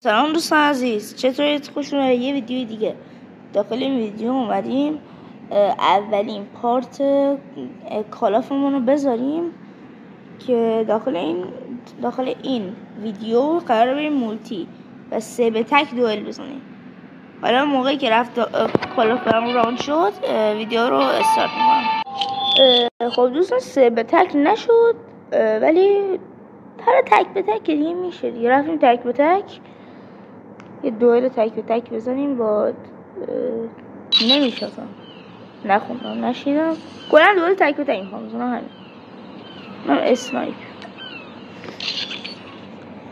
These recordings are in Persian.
سلام دوستان عزیز، چطورید؟ خوش اومدید یه ویدیو دیگه. داخل این ویدیو اومدیم اولین پارت کالافمون رو بذاریم که داخل این ویدیو قرار بریم مولتی و 3 به تک دوئل بزنیم. حالا موقعی که رفت کالافمون ران شد ویدیو رو استارت میکنم. خب دوستان 3 به تک نشد، ولی هر تک به تک که دیگه میشه دیگه. رفتیم تک به تک یه دوئل تک به تک بزنیم با نمیشناسم، نخوندم، نشیدم، کلا دوئل تک به تک میخوام بزنم. همین من اسنایپ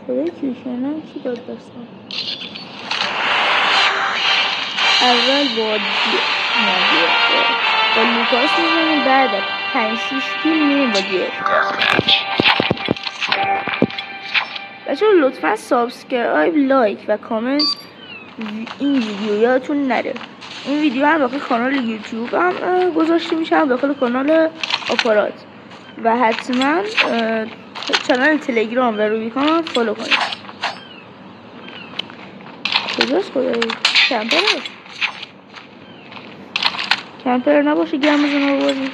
خدای کیوشنم کی داد دستم. اول با لوکاس میزنیم، بعد 5-6 کیل میریم با دیگه. بچه لطفا سابسکرایب، لایک و کامنت این ویدیو یادتون نره. این ویدیو هم داخل کانال یوتیوب هم گذاشته میشه، هم داخل کانال آپارات، و حتما چنل تلگرام و روبیکان هم فالو کنید. کجاست خدایی؟ کمپر نباشه گرم بزنه رو بازی.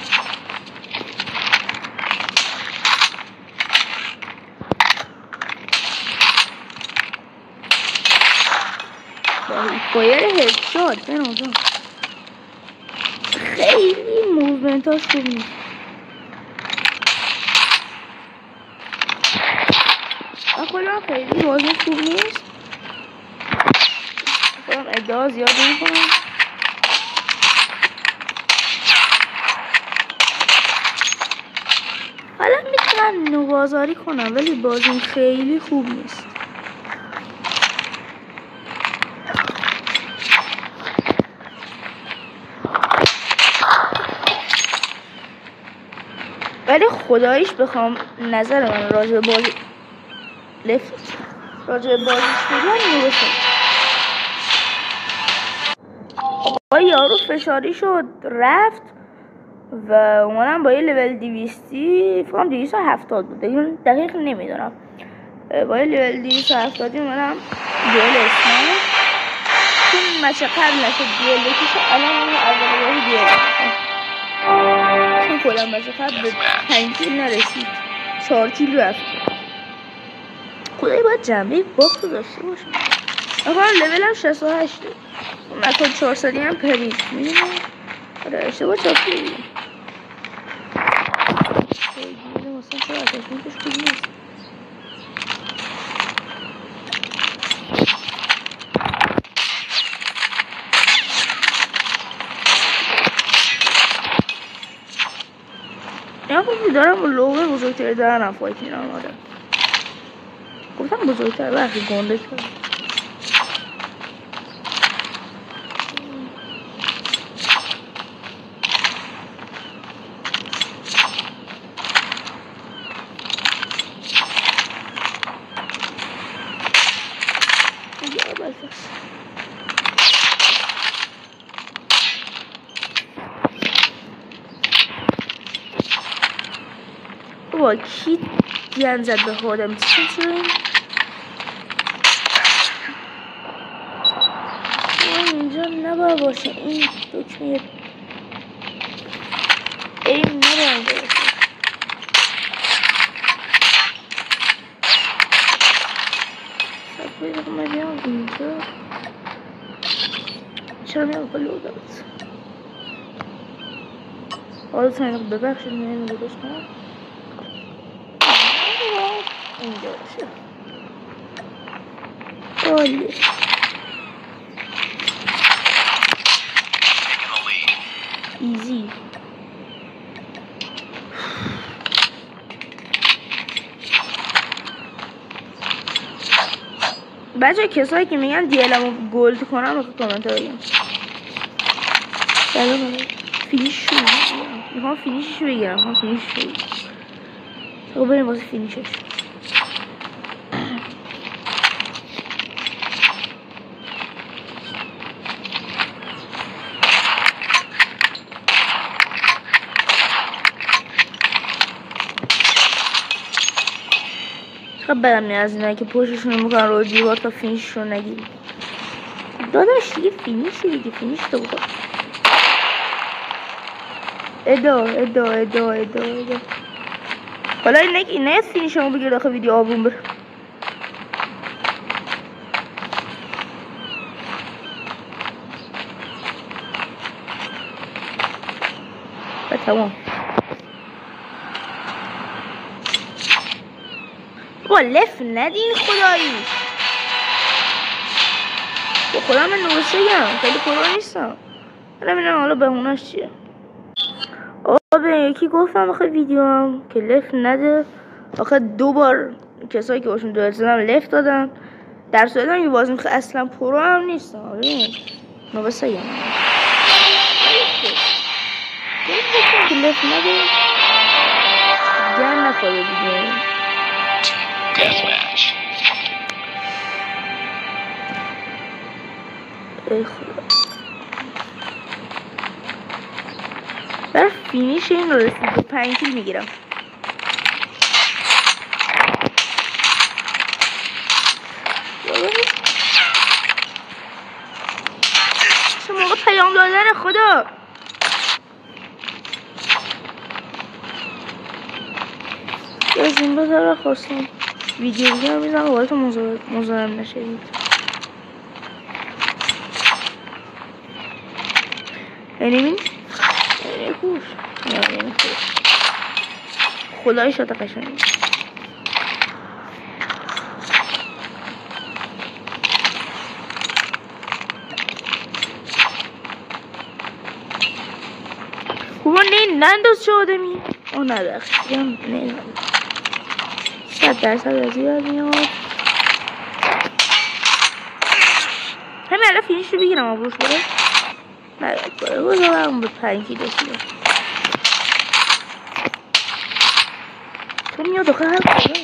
بایر هدشات بنازم خیلی موومنتاش خوب نیست. خودم خیلی بازی خوب نیست، خودم ادعا زیاد نمی کنم. حالا میتونم نوبازاری کنم ولی بازیم خیلی خوب نیست. ولی خداییش بخوام نظر من راجع به بازیش بگم نوشتم. آقا یارو فشاری شد رفت و اومدم با یه لول 200 فکرم 270 بود، دقیق نمیدونم، با یه لول 270 اومدم دوئل اسنایپ. چون مچه قبل نشد دوئل بکشه، الان اون اول بازی دوئل چون کلم مچه قبل به 5 کیل نرسید، 4 کیل رفت. خدایی باید جنبه باخت رو داشته باشم. اما لولم 68 مکان 400 هم پرید میدونم. آره اشتباه چاپی دیدیم. مثلا چرا اتشمنتش خوب نیست. یا خوبی دارم با لوه بزرگتر دارم فایت میرم. آره گفتم بزرگتر برخی گنده کرد. با کی گن زد به خودم چطور اینجا نباید باشه. این دکمه ایم نباید باشه. سب باید من بیام اینجا. چرا میام خیلی او دارد حالا تنیق ببخشید میام بودش کنم اینجا باشه. عالی ایزی. بچه کسایی که میگن دیلمو گولد کنم رو کامنت ها بگیم. سلام فینیش شو میخوام فینیشش بگیرم. تا بریم واسه فینیشش. چقدر بدم میاد از اینایی که پشتشون میکنن رو دیوار تا فینیششون نگیری. داداش دیگه فینیشه دیگه، فینیش تو بکن. ادا حالا نه فینیشمو بگیر داخل ویدیو آبون بره. و تمام. با لف ندین خداییش. با خدا من نوسته گم خیلی پرو نیستم. نمیدونم حالا بهونش چیه. به یکی گفتم آخه ویدیو هم که لف نده. آخه 2 بار کسایی که باشون دوئل زدم لف دادن. در صورت هم یه بازی که اصلا پرو هم نیستم. ببین نوسته گم که لف نده گن نخواه ویدیو. ای خدا برای فینیش این رو رسید به 5 کیل میگیرم. چه موقع پیام دادن خدا. از این بذاره خواستم ویدیو دیگه رو میزنم باید مزاحم نشدید. اینمین خوش خدای شده قشنگ. خوبا ننداز چه آدمی. اون ندخشی هم نه 100% از یاد میاد. همین الان فینیش رو بگیرم آبروش بره نرد باره بذارم به 5 کیلو رسیدم. تو میاد آخه هر کاره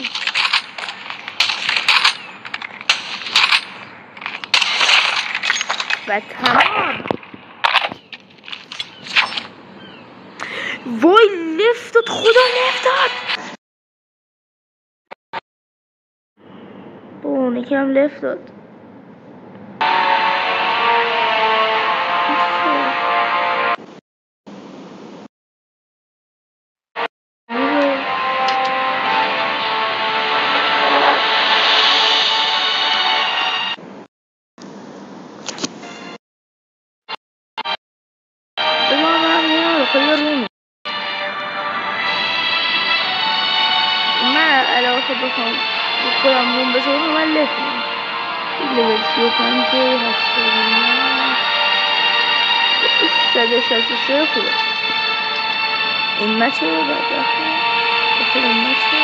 و تمام. وای لفت داد خدا لفت داد. اونه که هم لفت داد. من علاوه بخوام خودم روم بزنم من لفت لیول 35 163 خوبه. این مچه رو باید داخل این مچه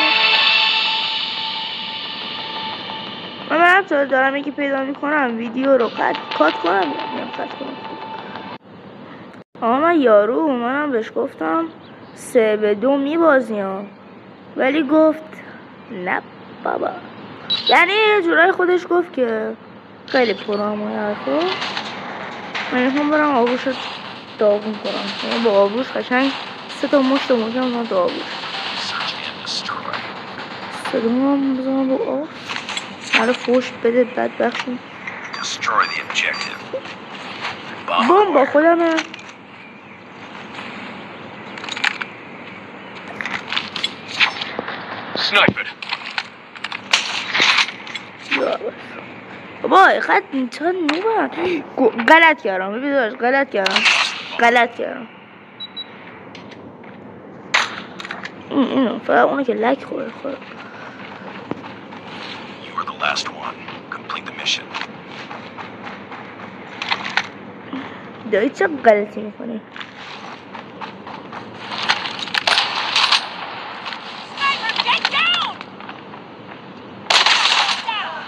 من حتی دارم یکی پیدا میکنم ویدیو رو کات کنم کات کنم. من یارو منم بهش گفتم 3-2 میبازیم ولی گفت نه بابا. یعنی یه جورای خودش گفت که خیلی پراموی حرفا. من میخوام برم آبوش رو داغون کنم. با آبوش قشنگ 3 تا مشت محکم من تو آبوش 3 هم بزنم با آب مرا فوش بده بدبختون. بوم با خودمه. بابا خد چند نوبه غلط کردم. ببیناش غلط کردم. اینو فقط اونه که لک خورد. دایی چه غلطی میکنی؟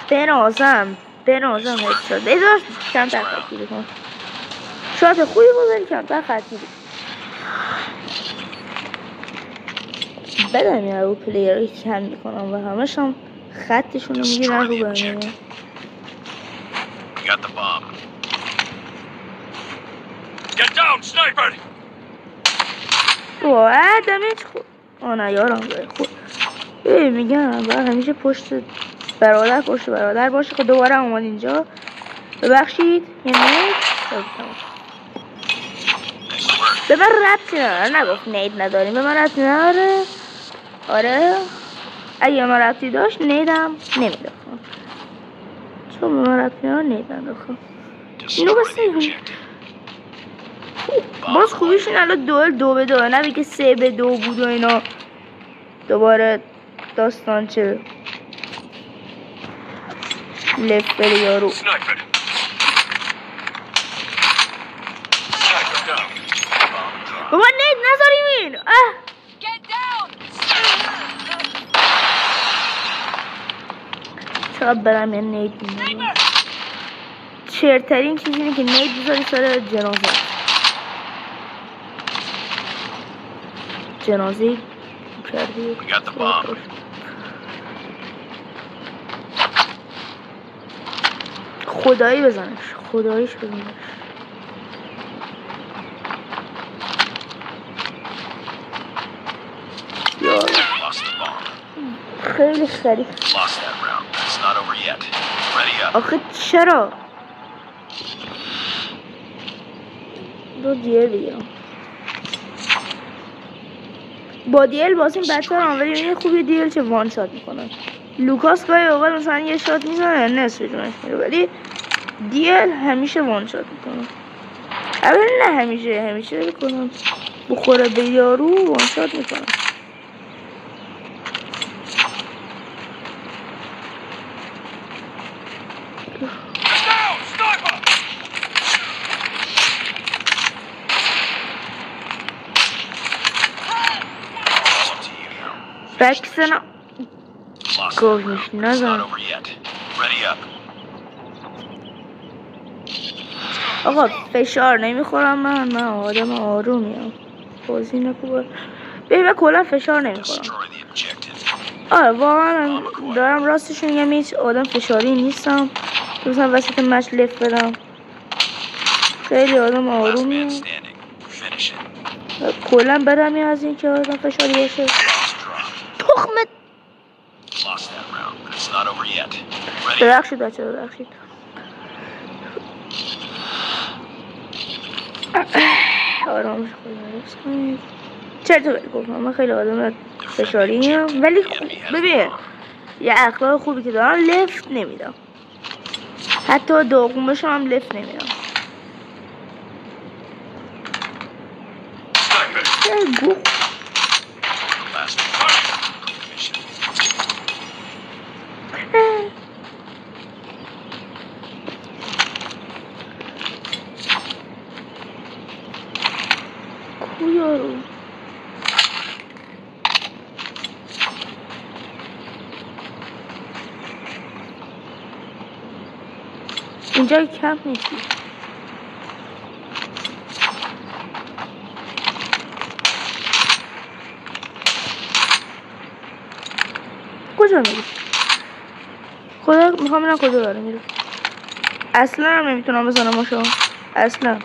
بنازم هدشات بذار کمتر خطی بکن. شات خوبی بذاری کمتر خطی بکن. بدم یا رو پلیرهایی کم میکنم و همش هم خطشون رو میگیرن رو برمیگن. واه دمیج خود. نه یارم داره خود میگم باید همیشه پشت برادر باشه که دوباره اومد اینجا. ببخشید یه نید به من ربطی نداره. نگفت نید نداریم، به من ربطی نداره. آره اگه من ربطی داشت نیدم نمیداختم، چون به من ربطی نداره نید نداختم. اینو بس باز خوبیش این الان دو به 2 نه بگه 3 به 2 بود و اینا دوباره داستان چه لفت بره یارو. بابا نید نذاریم این چرا برم یه نید میدونم. چرترین چیزی اینه که نید بذاری سر جنازه کردی. خدایی بزنش، خداییش بزنش. خیلی سریع. آخه چرا؟ دو دیل بگیرم با دیل بازیم بدتر هم، ولی این خوبی دیل چه وان شات میکنن. لوکاس گاهی اوقات مثلا یه شات میزنه نصف جونش میره، ولی دیل همیشه وان شات میکنن. اول نه همیشه بکنم بخوره به یارو وان شات میکنن. بکسنا گوهش نزن. آقا فشار نمیخورم من آدم آرومیم. بازی نکوبه ببین کلا فشار نمیخورم. آره واقعا دارم راستش میگم، هیچ آدم فشاری نیستم. مثلا وسط مچ لفت بدم. خیلی آدم آرومیم. کلا بدم از این که آدم فشاری باشه. تخمت ببخشید بچه ببخشید. آرامش کنید. چرا تو گفتم من خیلی آدم فشاریم، ولی ببین یه اخلاق خوبی که دارم لفت نمیدم، حتی داغونش هم لفت نمیدم. یارو اینجا کمپ نیستی. کجا میری؟ خدا میخوام ببینم کجا داره میره. اصلا هم نمیتونم بزنم ماشو، اصلا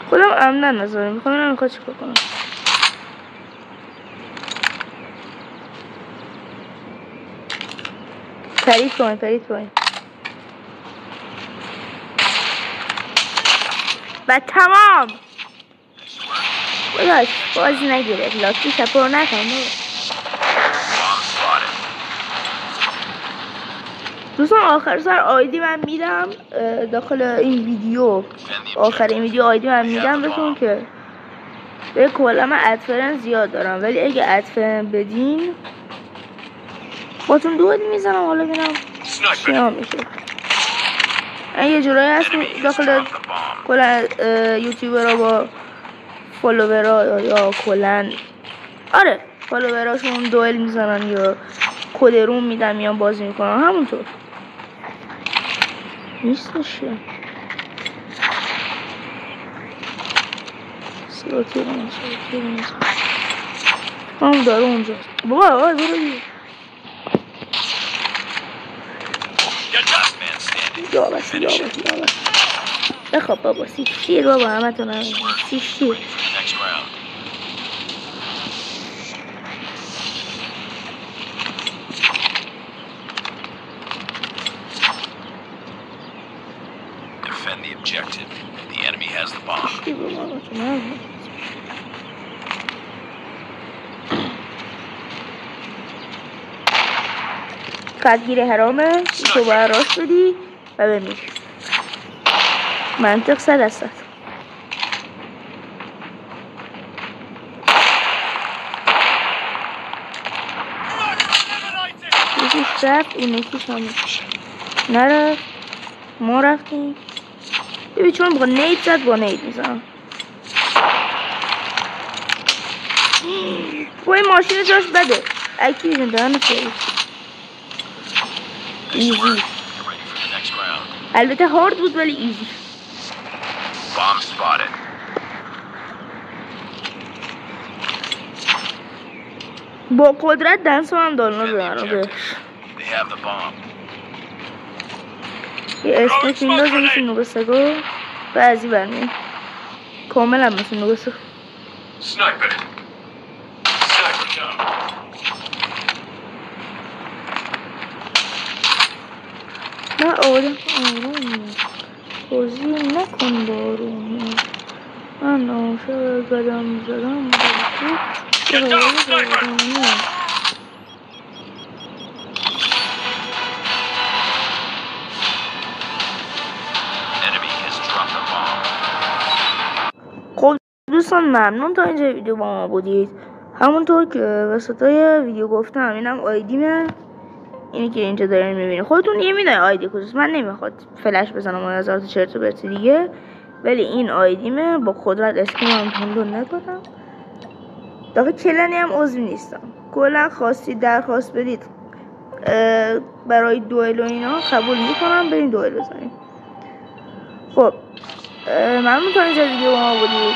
خودم امنن نذارم. میخوام ببینم میخواد چیکار کنم. پرید پایین و تمام. بلاش باز نگیره لاکی شپر نکن. دوستان آخر سر آیدی من میدم داخل این ویدیو. آخر این ویدیو آیدی من میدم بهتون که به کلا من ادفرن زیاد دارم، ولی اگه ادفرن بدین باتون دود میزنم. حالا ببینم چی میشه. یه جورایی هست داخل کلا یوتیوبرها با فالوورها یا کلا آره فالووراشون دوئل میزنن یا کدرون میدن میان بازی میکنن. همونطور نیستش. سیاتی هم داره اونجا. بابا برو دیگه. یا بخواب بابا. شیر بابا همتون هم شیر. defend the objective. The enemy has the bomb. قدگیر حرامه تو باید راست بدی و بمیر. منطق 100%. یکیش رفت اون یکیش هم نرفت. ما رفتیم ببین چون با نید زد با نید میزنم. این ماشین جاش بده اکیویژن دهنه سرویس. ایزی البته هارد بود ولی ایزی. Bomb spotted. با قدرت دنس هم دانلود دارم بهش. They have the bomb. یه اسمش میندازه مثل نوگسگو بعضی برمیم کامل هم مثل نوگسگو. Sniper. Sniper down. نه آروم بازی نکن بارونی. من عاشق قدم زدم خب دوستان ممنون تا اینجا ویدیو با ما بودید. همونطور که وسطای ویدیو گفتم اینم آیدیمه، اینی که اینجا دارین میبینید. خودتون یه میدونید آیدی کجاست. من نمیخواد فلش بزنم و هزار تا چرت و پرت دیگه، ولی این آیدیمه. با قدرت اسکرینم تون ندارم. داخل کلنی هم عضو نیستم. کلا خواستید درخواست بدید برای دوئل و اینا قبول میکنم، برین دوئل بزنید. خب ممنون تا اینجا ویدیو با ما بودید.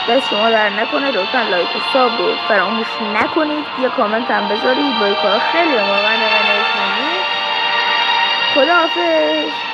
دست شما در نکنه. لطفا لایک و ساب رو فراموش نکنید. یه کامنت هم بذارید. با این کارا خیلی واقعا خدا حافظ.